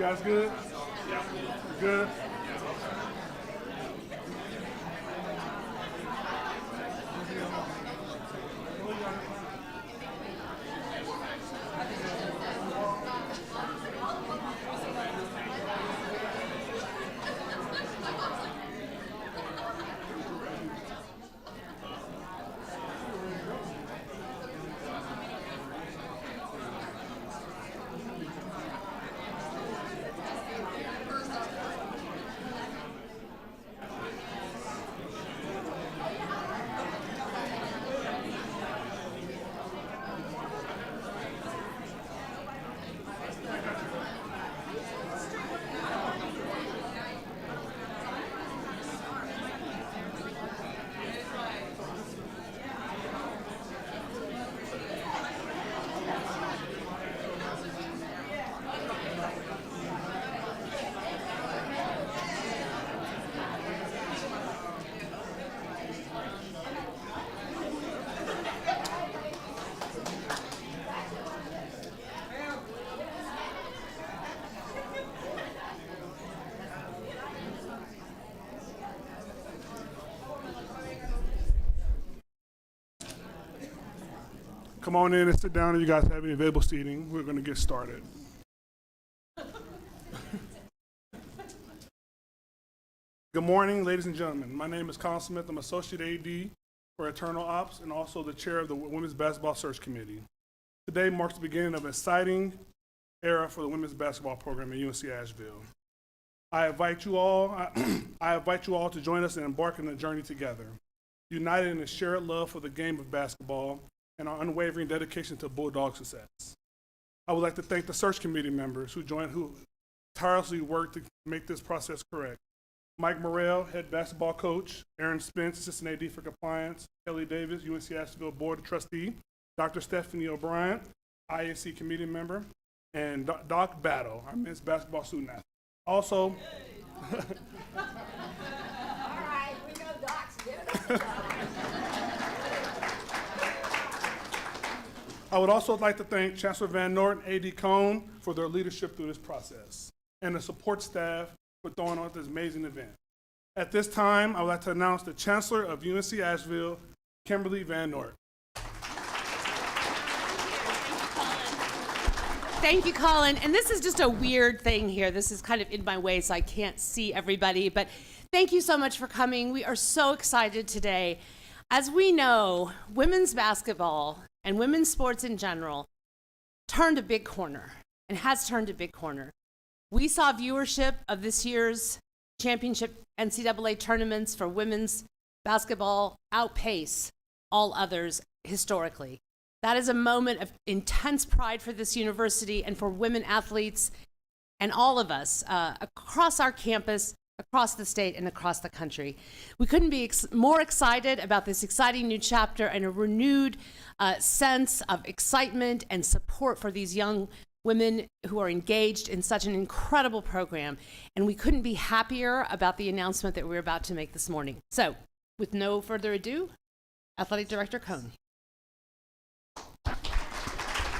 guys good? Good? Come on in and sit down if you guys have any available seating. We're going to get started. Good morning, ladies and gentlemen. My name is Colin Smith. I'm Associate AD for Internal Ops and also the chair of the Women's Basketball Search Committee. Today marks the beginning of an exciting era for the women's basketball program at UNC Asheville. I invite you all to join us and embark on the journey together, united in a shared love for the game of basketball and our unwavering dedication to Bulldog success. I would like to thank the search committee members who tirelessly worked to make this process correct. Mike Morrell, head basketball coach; Aaron Spence, assistant AD for compliance; Kelly Davis, UNC Asheville board trustee; Dr. Stephanie O'Brien, IAC committee member; and Doc Battle, our men's basketball student athlete. Also, All right, we know Doc's good. I would also like to thank Chancellor Van Norton, AD Cone, for their leadership through this process, and the support staff for throwing on this amazing event. At this time, I would like to announce the Chancellor of UNC Asheville, Kimberly Van Norton. Thank you, Colin. And this is just a weird thing here. This is kind of in my way, so I can't see everybody. But thank you so much for coming. We are so excited today. As we know, women's basketball and women's sports in general turned a big corner and has turned a big corner. We saw viewership of this year's championship NCAA tournaments for women's basketball outpace all others historically. That is a moment of intense pride for this university and for women athletes and all of us across our campus, across the state, and across the country. We couldn't be more excited about this exciting new chapter and a renewed sense of excitement and support for these young women who are engaged in such an incredible program. And we couldn't be happier about the announcement that we're about to make this morning. So, with no further ado, Athletic Director Cohn.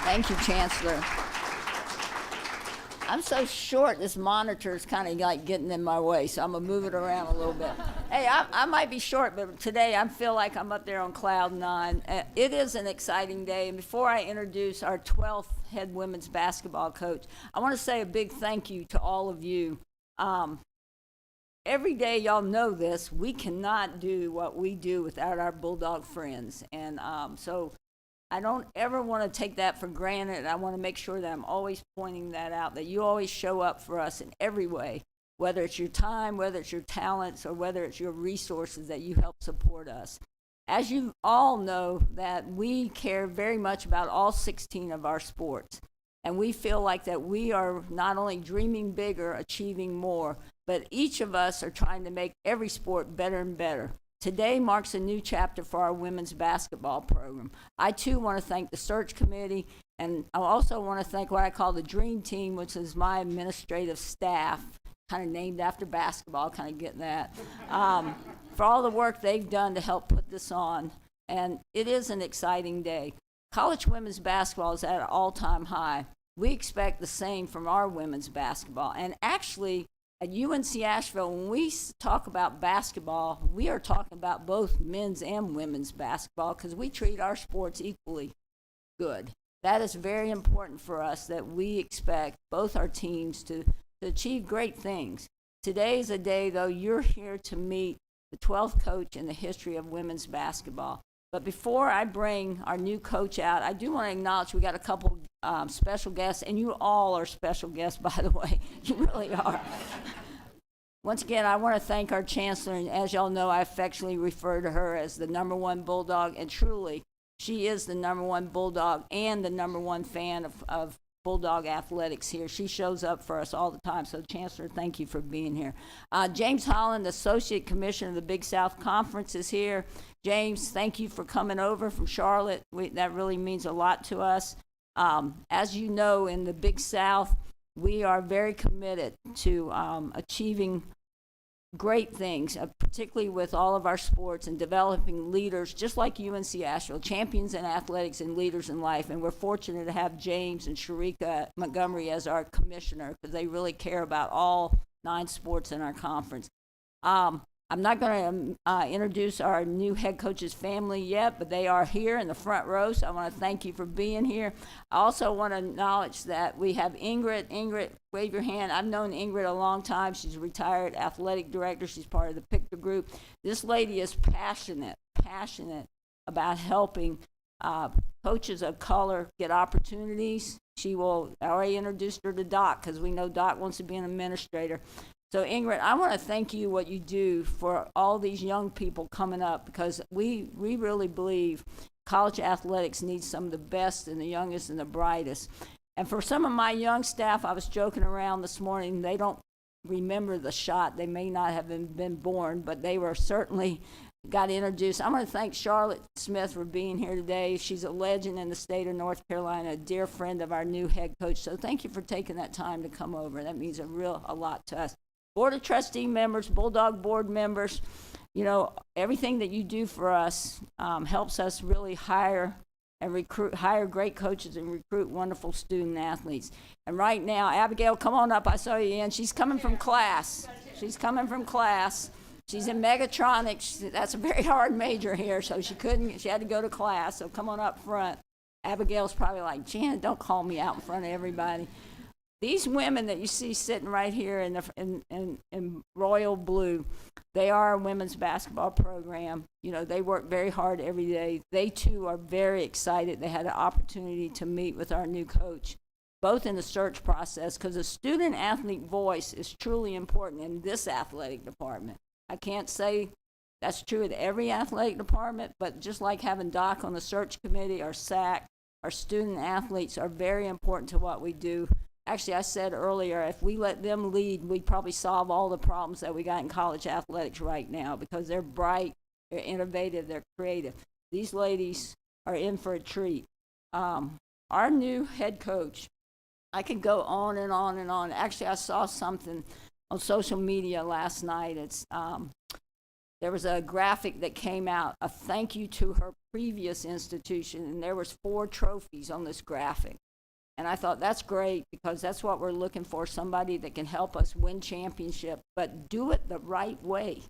Thank you, Chancellor. I'm so short, this monitor is kind of like getting in my way, so I'm going to move it around a little bit. Hey, I might be short, but today I feel like I'm up there on cloud nine. It is an exciting day, and before I introduce our 12th head women's basketball coach, I want to say a big thank you to all of you. Every day, y'all know this, we cannot do what we do without our Bulldog friends, and so I don't ever want to take that for granted. I want to make sure that I'm always pointing that out, that you always show up for us in every way, whether it's your time, whether it's your talents, or whether it's your resources that you help support us. As you all know, that we care very much about all 16 of our sports, and we feel like that we are not only dreaming bigger, achieving more, but each of us are trying to make every sport better and better. Today marks a new chapter for our women's basketball program. I too want to thank the search committee, and I also want to thank what I call the dream team, which is my administrative staff, kind of named after basketball, kind of getting that, for all the work they've done to help put this on. And it is an exciting day. College women's basketball is at an all-time high. we expect the same from our women's basketball. And actually, at UNC Asheville, when we talk about basketball, we are talking about both men's and women's basketball because we treat our sports equally good. That is very important for us, that we expect both our teams to achieve great things. Today is a day, though, you're here to meet the 12th coach in the history of women's basketball. But before I bring our new coach out, I do want to acknowledge we got a couple special guests, and you all are special guests, by the way. You really are. Once again, I want to thank our Chancellor, and as y'all know, I affectionately refer to her as the #1 Bulldog, and truly, she is the #1 Bulldog and the #1 fan of Bulldog Athletics here. She shows up for us all the time. So, Chancellor, thank you for being here. James Holland, Associate Commissioner of the Big South Conference, is here. James, thank you for coming over from Charlotte. That really means a lot to us. As you know, in the Big South, we are very committed to achieving great things, particularly with all of our sports and developing leaders, just like UNC Asheville, champions in athletics and leaders in life. And we're fortunate to have James and Sharika Montgomery as our commissioner because they really care about all 9 sports in our conference. I'm not going to introduce our new head coach's family yet, but they are here in the front row, so I want to thank you for being here. I also want to acknowledge that we have Ingrid. Ingrid, wave your hand. I've known Ingrid a long time. She's a retired athletic director. She's part of the Pictor Group. This lady is passionate about helping coaches of color get opportunities. I already introduced her to Doc because we know Doc wants to be an administrator. So Ingrid, I want to thank you what you do for all these young people coming up because we really believe college athletics needs some of the best and the youngest and the brightest. And for some of my young staff, I was joking around this morning, they don't remember the shot. They may not have been born, but they were certainly got introduced. I'm going to thank Charlotte Smith for being here today. She's a legend in the state of North Carolina, a dear friend of our new head coach. So thank you for taking that time to come over. That means a lot to us. Board of Trustee members, Bulldog board members, everything that you do for us helps us really hire great coaches and recruit wonderful student athletes. And right now, Abigail, come on up. I saw you in. She's coming from class. She's in megatronics. That's a very hard major here, so she had to go to class. So come on up front. Abigail's probably like, Janet, don't call me out in front of everybody. These women that you see sitting right here in royal blue, they are a women's basketball program. They work very hard every day. They, too, are very excited. They had an opportunity to meet with our new coach, both in the search process, because the student-athlete voice is truly important in this athletic department. I can't say that's true at every athletic department, but just like having Doc on the search committee or SAC, our student-athletes are very important to what we do. Actually, I said earlier, if we let them lead, we'd probably solve all the problems that we got in college athletics right now because they're bright, they're innovative, they're creative. These ladies are in for a treat. Our new head coach, I could go on and on and on. Actually, I saw something on social media last night. There was a graphic that came out, a thank you to her previous institution, and there was 4 trophies on this graphic. And I thought that's great because that's what we're looking for, somebody that can help us win championship, but do it the right way.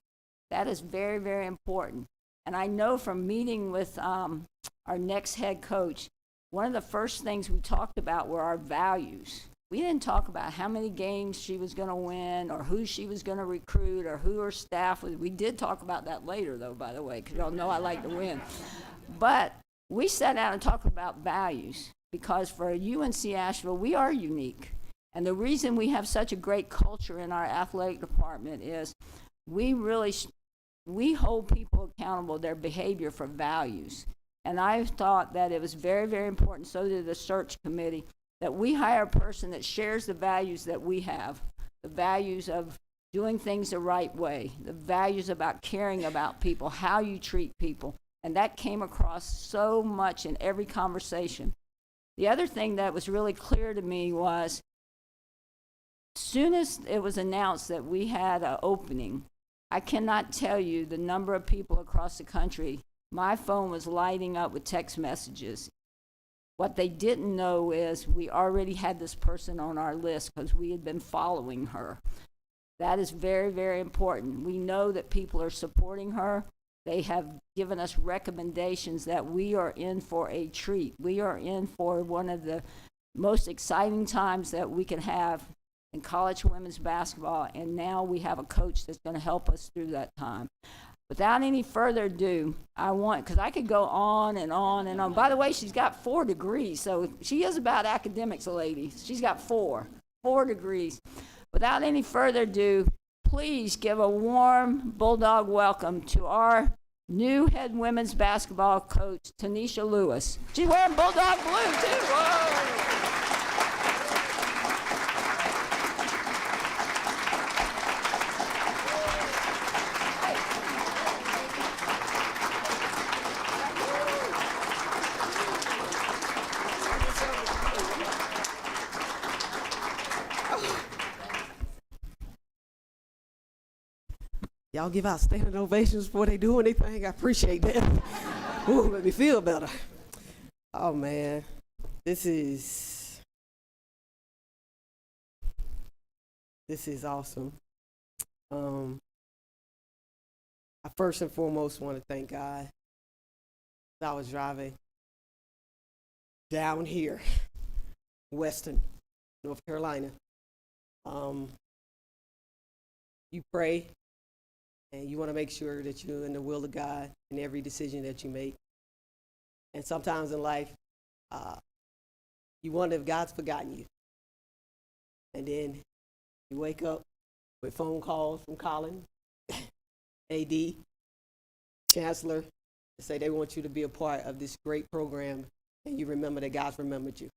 That is very, very important. And I know from meeting with our next head coach, one of the first things we talked about were our values. We didn't talk about how many games she was going to win or who she was going to recruit or who her staff was. We did talk about that later, though, by the way, because y'all know I like to win. But we sat down and talked about values. Because for UNC Asheville, we are unique. And the reason we have such a great culture in our athletic department is we hold people accountable, their behavior for values. And I thought that it was very, very important, so did the search committee, that we hire a person that shares the values that we have, the values of doing things the right way, the values about caring about people, how you treat people. And that came across so much in every conversation. The other thing that was really clear to me was, as soon as it was announced that we had an opening, I cannot tell you the number of people across the country. My phone was lighting up with text messages. What they didn't know is we already had this person on our list because we had been following her. That is very, very important. We know that people are supporting her. They have given us recommendations that we are in for a treat. We are in for one of the most exciting times that we can have in college women's basketball, and now we have a coach that's going to help us through that time. Without any further ado, because I could go on and on and on. By the way, she's got 4 degrees, so she is about academics, ladies. She's got 4 degrees. Without any further ado, please give a warm Bulldog welcome to our new head women's basketball coach, Tanisha Lewis. She's wearing Bulldog blue, too. Whoa! Y'all give out standing ovations before they do anything. I appreciate that. Ooh, make me feel better. Oh man, this is awesome. I first and foremost want to thank God. I was driving down here, Weston, North Carolina. You pray. And you want to make sure that you're in the will of God in every decision that you make. And sometimes in life, you wonder if God's forgotten you. And then you wake up with phone calls from Colin, AD, Chancellor, to say they want you to be a part of this great program, and you remember that God's remembered you.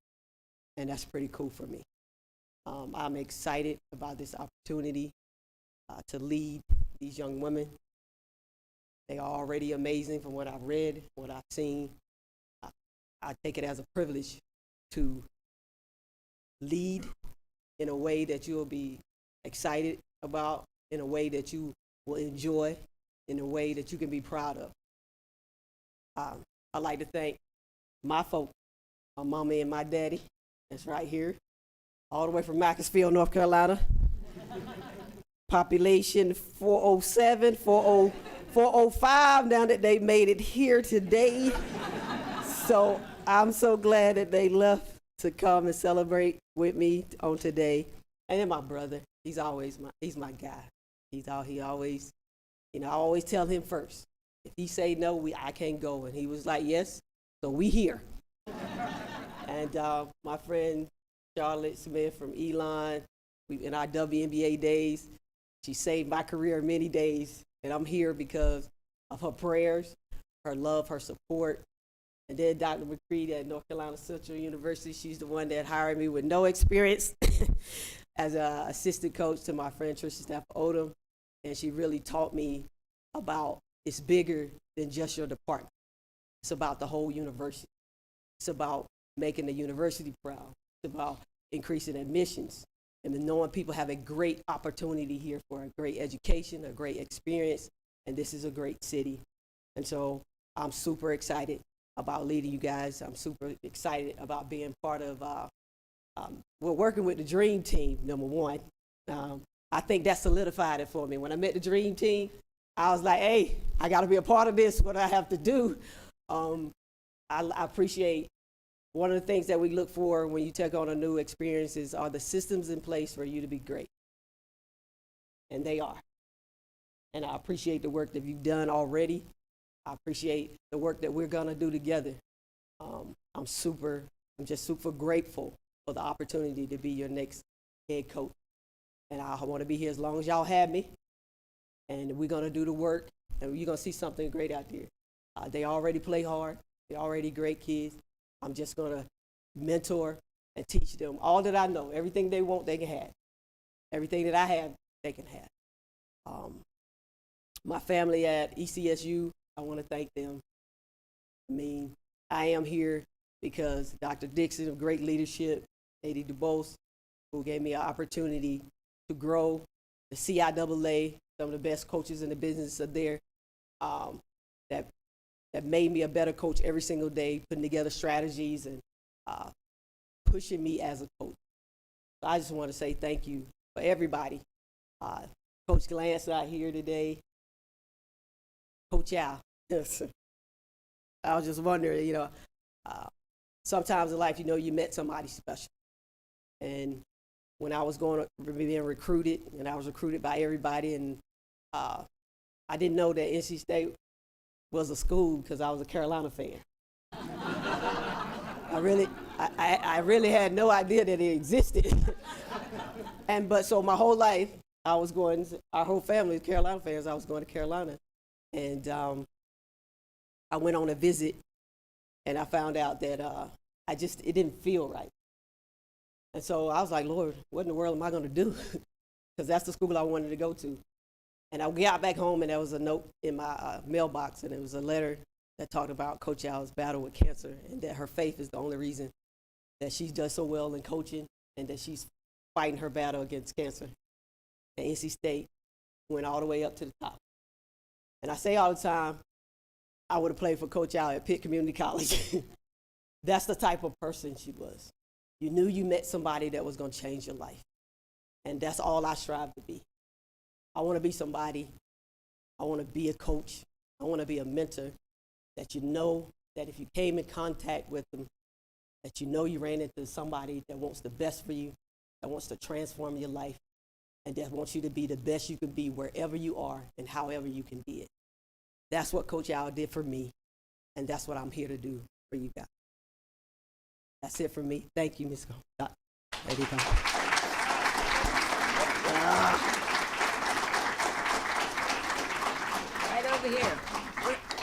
And that's pretty cool for me. I'm excited about this opportunity to lead these young women. They are already amazing from what I've read, what I've seen. I take it as a privilege to lead in a way that you'll be excited about, in a way that you will enjoy, in a way that you can be proud of. I'd like to thank my folks, my mama and my daddy, that's right here, all the way from Macclesfield, North Carolina. Population 407, 405, now that they made it here today. So I'm so glad that they left to come and celebrate with me on today. And then my brother, he's my guy. He always, I always tell him first. If he say no, I can't go. And he was like, yes, so we here. And my friend Charlotte Smith from Elon, in our WNBA days, she saved my career many days, and I'm here because of her prayers, her love, her support. And then Dr. McCready at North Carolina Central University, she's the one that hired me with no experience as an assistant coach to my friend Trisha Stafford Odom. And she really taught me about it's bigger than just your department. It's about the whole university. It's about making the university proud. It's about increasing admissions. And knowing people have a great opportunity here for a great education, a great experience, and this is a great city. And so I'm super excited about leading you guys. I'm super excited about being part of, we're working with the Dream Team, number one. I think that solidified it for me. When I met the Dream Team, I was like, hey, I got to be a part of this, what I have to do. I appreciate one of the things that we look for when you take on a new experience is, are the systems in place for you to be great? And they are. And I appreciate the work that you've done already. I appreciate the work that we're gonna do together. I'm just super grateful for the opportunity to be your next head coach. And I wanna be here as long as y'all have me. And we're gonna do the work, and you're gonna see something great out there. They already play hard. They're already great kids. I'm just going to mentor and teach them all that I know. Everything they want, they can have. Everything that I have, they can have. My family at ECSU, I want to thank them. I mean, I am here because Dr. Dixon of great leadership, A.D. DuBose, who gave me an opportunity to grow the CIAA, some of the best coaches in the business are there, that made me a better coach every single day, putting together strategies and pushing me as a coach. I just want to say thank you for everybody. Coach Glance out here today. Coach Al. Yes. I was just wondering, sometimes in life, you met somebody special. And when I was being recruited, and I was recruited by everybody, and I didn't know that NC State was a school because I was a Carolina fan. I really had no idea that it existed. But so my whole life, our whole family is Carolina fans. I was going to Carolina. And I went on a visit, and I found out that it didn't feel right. And so I was like, Lord, what in the world am I going to do? Because that's the school I wanted to go to. And I got back home, and there was a note in my mailbox, and it was a letter that talked about Coach Al's battle with cancer, and that her faith is the only reason that she does so well in coaching, and that she's fighting her battle against cancer. And NC State went all the way up to the top. And I say all the time, I would have played for Coach Al at Pitt Community College. That's the type of person she was. You knew you met somebody that was going to change your life. And that's all I strive to be. I want to be somebody. I want to be a coach. I want to be a mentor that you know that if you came in contact with them, that you ran into somebody that wants the best for you, that wants to transform your life, and that wants you to be the best you can be wherever you are and however you can be it. That's what Coach Al did for me, and that's what I'm here to do for you guys. That's it for me. Thank you, Ms. There you go. Right over here.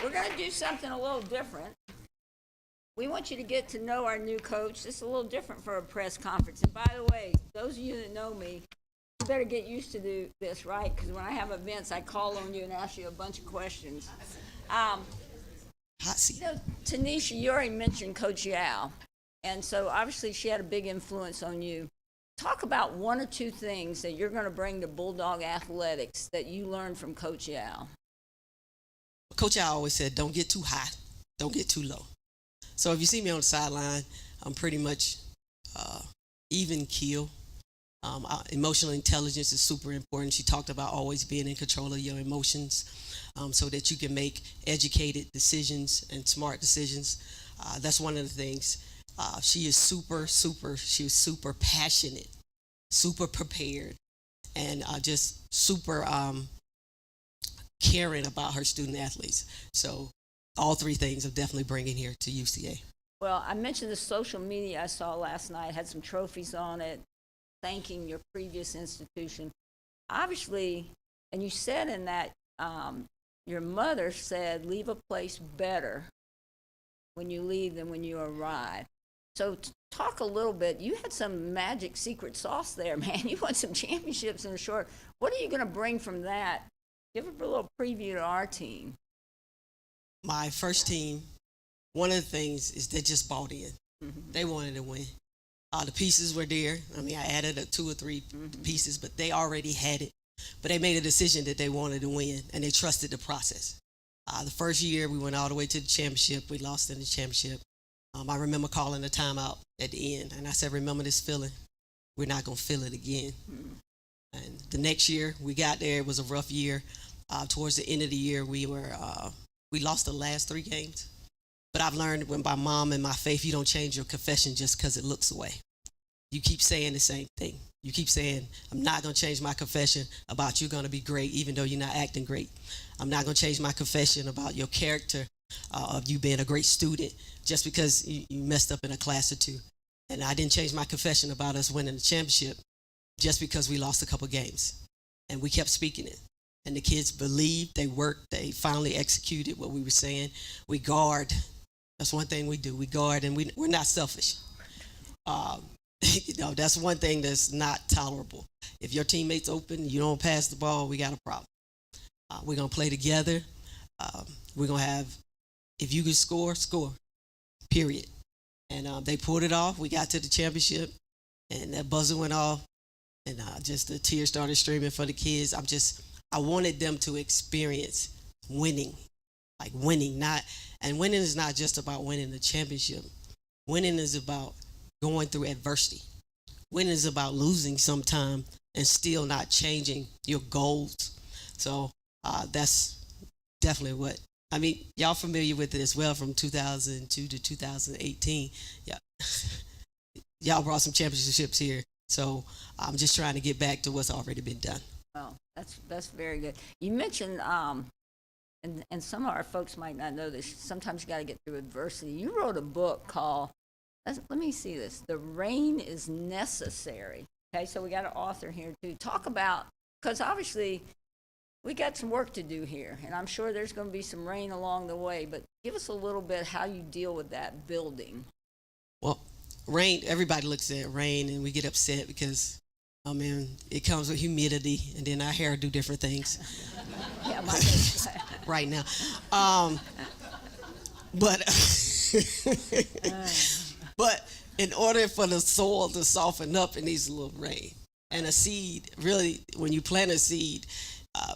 We're going to do something a little different. We want you to get to know our new coach. This is a little different for a press conference. And by the way, those of you that know me, you better get used to this, right? Because when I have events, I call on you and ask you a bunch of questions. Hot seat. Tanisha, you already mentioned Coach Yao. And so obviously she had a big influence on you. Talk about one or two things that you're going to bring to Bulldog Athletics that you learned from Coach Yao. Coach Al always said, don't get too high, don't get too low. So if you see me on the sideline, I'm pretty much even keel. Emotional intelligence is super important. She talked about always being in control of your emotions so that you can make educated decisions and smart decisions. That's one of the things. She is super passionate, super prepared, and just super caring about her student athletes. So all three things I'm definitely bringing here to UCA. Well, I mentioned the social media I saw last night, had some trophies on it, thanking your previous institution. Obviously, and you said in that, your mother said, leave a place better when you leave than when you arrive. So talk a little bit. You had some magic secret sauce there, man. You won some championships in a short. What are you going to bring from that? Give a little preview to our team. My first team, one of the things is they just bought in. Mm-hmm. They wanted to win. The pieces were there. I mean, I added 2 or 3 pieces, but they already had it. But they made a decision that they wanted to win, and they trusted the process. The first year, we went all the way to the championship. We lost in the championship. I remember calling a timeout at the end, and I said, remember this feeling? We're not going to feel it again. Mm-hmm. And the next year, we got there. It was a rough year. Towards the end of the year, we lost the last 3 games. But I've learned when my mom and my faith, you don't change your confession just because it looks away. You keep saying the same thing. You keep saying, I'm not going to change my confession about you're going to be great, even though you're not acting great. I'm not going to change my confession about your character of you being a great student just because you messed up in a class or 2. And I didn't change my confession about us winning the championship just because we lost a couple games. And we kept speaking it. And the kids believed, they worked, they finally executed what we were saying. We guard. That's one thing we do. We guard, and we're not selfish. That's one thing that's not tolerable. If your teammate's open, you don't pass the ball, we got a problem. We're going to play together. We're going to have, if you can score, period. And they pulled it off. We got to the championship, and that buzzer went off, and just the tears started streaming for the kids. I wanted them to experience winning, like winning. And winning is not just about winning the championship. Winning is about going through adversity. Winning is about losing sometime and still not changing your goals. So that's definitely what, I mean, y'all familiar with it as well from 2002 to 2018. Yeah. Y'all brought some championships here. So I'm just trying to get back to what's already been done. Well, that's very good. You mentioned, and some of our folks might not know this, sometimes you got to get through adversity. You wrote a book called, let me see this, The Rain is Necessary. Okay, so we got an author here too. Talk about, because obviously we got some work to do here, and I'm sure there's going to be some rain along the way, but give us a little bit how you deal with that building. Well, rain, everybody looks at rain and we get upset because, I mean, it comes with humidity and then our hair do different things Yeah, right now. But in order for the soil to soften up, it needs a little rain. And a seed, really, when you plant a seed,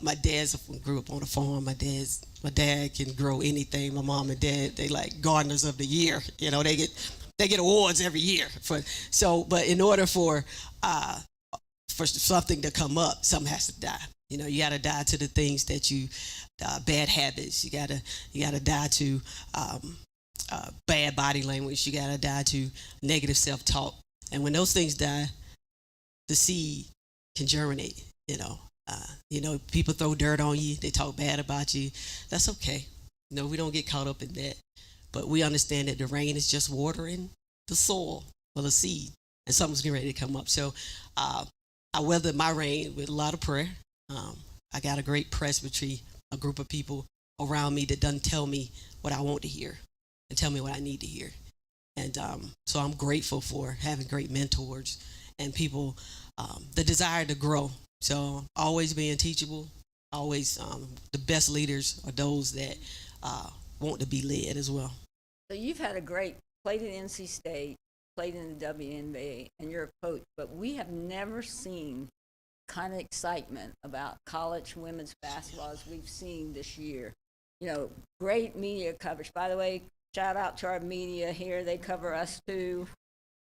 my dad grew up on a farm. My dad can grow anything. My mom and dad, they like gardeners of the year. You know, they get awards every year. But in order for something to come up, something has to die. You know, you got to die to the things that bad habits. You got to die to bad body language. You got to die to negative self-talk. And when those things die, the seed can germinate. People throw dirt on you. They talk bad about you. That's okay. We don't get caught up in that. But we understand that the rain is just watering the soil for the seed, and something's getting ready to come up. So I weathered my rain with a lot of prayer. I got a great presbytery, a group of people around me that doesn't tell me what I want to hear and tell me what I need to hear. And so I'm grateful for having great mentors and people, the desire to grow. So always being teachable, always the best leaders are those that want to be led as well. So you've had played at NC State, played in the WNBA, and you're a coach, but we have never seen kind of excitement about college women's basketball as we've seen this year. Great media coverage. By the way, shout out to our media here. They cover us too.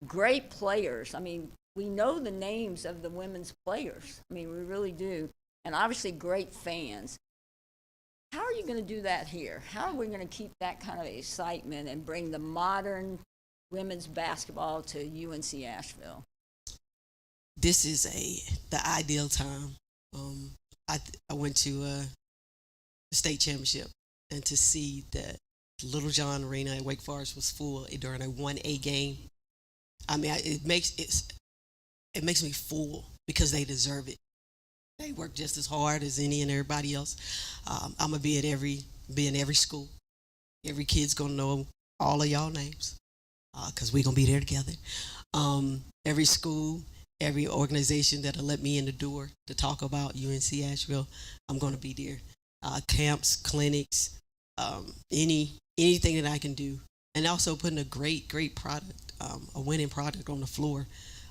Great players. I mean, we know the names of the women's players. I mean, we really do. And obviously great fans. How are you going to do that here? How are we going to keep that kind of excitement and bring the modern women's basketball to UNC Asheville? This is the ideal time. I went to the state championship, and to see that Little John Arena at Wake Forest was full during a 1A game. I mean, it makes me full because they deserve it. They work just as hard as any and everybody else. I'm gonna be in every school. Every kid's gonna know all of y'all names, cause we're gonna be there together. Every school, every organization that'll let me in the door to talk about UNC Asheville, I'm gonna be there. Camps, clinics, anything that I can do, and also putting a great product, a winning product on the floor.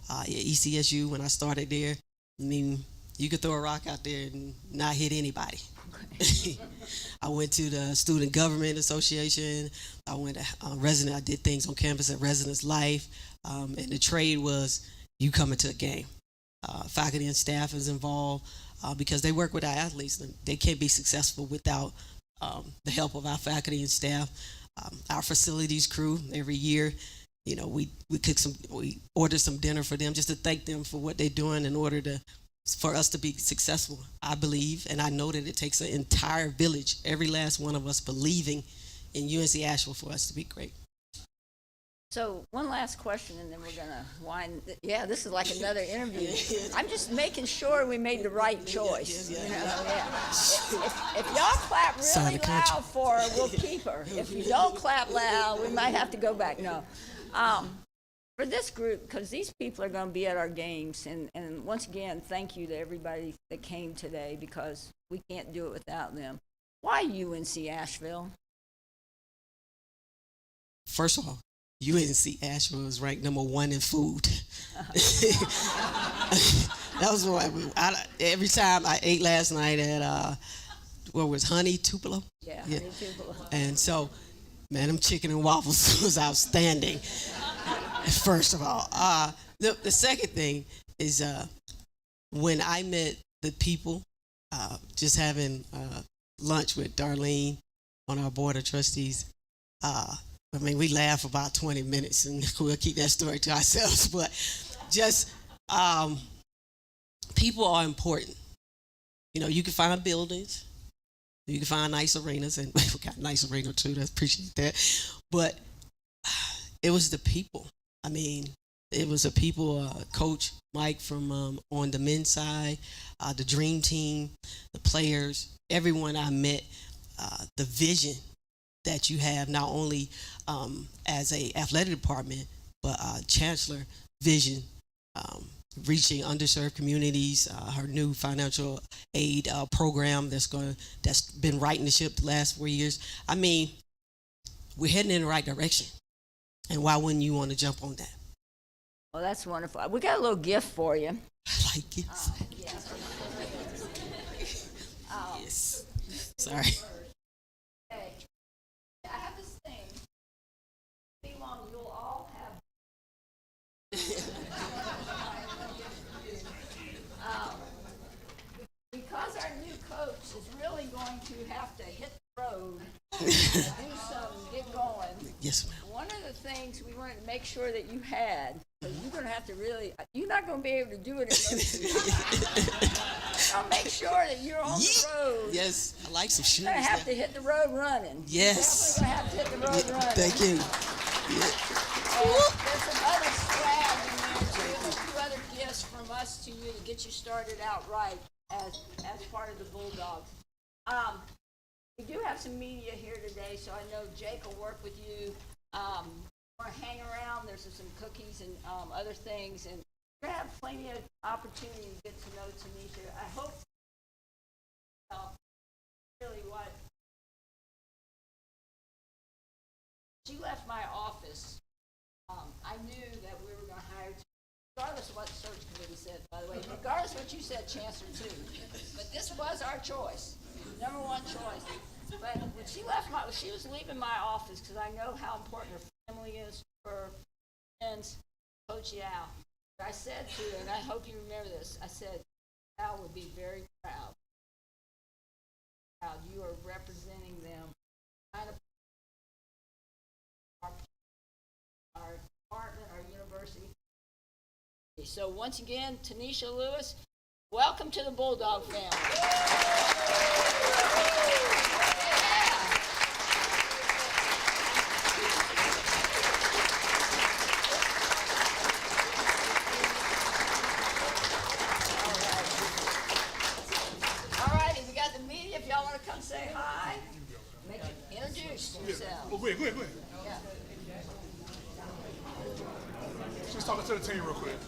At ECSU, when I started there, I mean, you could throw a rock out there and not hit anybody. I went to the Student Government Association. I went to I did things on campus at Residence Life, and the trade was you coming to a game. Faculty and staff is involved because they work with our athletes. They can't be successful without the help of our faculty and staff. Our facilities crew every year. We order some dinner for them just to thank them for what they're doing in order for us to be successful. I believe, and I know that it takes an entire village, every last one of us believing in UNC Asheville for us to be great. So one last question, and then we're gonna wind. Yeah, this is like another interview. I'm just making sure we made the right choice. If y'all clap really loud for her, we'll keep her. If you don't clap loud, we might have to go back. No. For this group, because these people are going to be at our games, and once again, thank you to everybody that came today, because we can't do it without them. Why UNC Asheville? First of all, UNC Asheville is ranked number 1 in food. That was why every time I ate last night at, honey Tupelo? Yeah, honey Tupelo. And so Man, them chicken and waffles was outstanding. First of all, the second thing is when I met the people, just having lunch with Darlene on our board of trustees. I mean, we laugh about 20 minutes, and we'll keep that story to ourselves. But just people are important. You know, you can find buildings, you can find nice arenas, and we got a nice arena too. I appreciate that. But it was the people. I mean, it was the people. Coach Mike from on the men's side, the dream team, the players, everyone I met. The vision that you have, not only as a athletic department, but Chancellor vision, reaching underserved communities, her new financial aid program that's been righting the ship the last 4 years. I mean, we're heading in the right direction. And why wouldn't you want to jump on that? Well, that's wonderful. We got a little gift for you. I like it. Yes. Yes. Sorry. Okay. I have this thing. Be long, you'll all have. Because our new coach is really going to have to hit the road, do something, get going. Yes, ma'am. One of the things we wanted to make sure that you had, because you're going to have to really, you're not going to be able to do it in those. I'll make sure that you're on the road. Yes, I like some shoes. You're going to have to hit the road running. Yes. You're definitely going to have to hit the road running. Thank you. And there's some other swag in there too, and a few other gifts from us to you to get you started out right as part of the Bulldogs. We do have some media here today, so I know Jake will work with you. Want to hang around? There's some cookies and other things, and you're gonna have plenty of opportunity to get to know Tanisha. I hope really what she left my office. I knew that we were going to hire, regardless of what the search committee said, by the way, regardless of what you said, Chancellor, too. But this was our choice, number one choice. But when she left she was leaving my office, because I know how important her family is for friends, Coach Yao. I said to her, and I hope you remember this, I said, Yao would be very proud. You are representing them. Our department, our university. So once again, Tanisha Lewis, welcome to the Bulldog family. All righty, we got the media. If y'all want to come say hi, introduce yourselves. Oh, go ahead. Yeah. She's talking to the team real quick.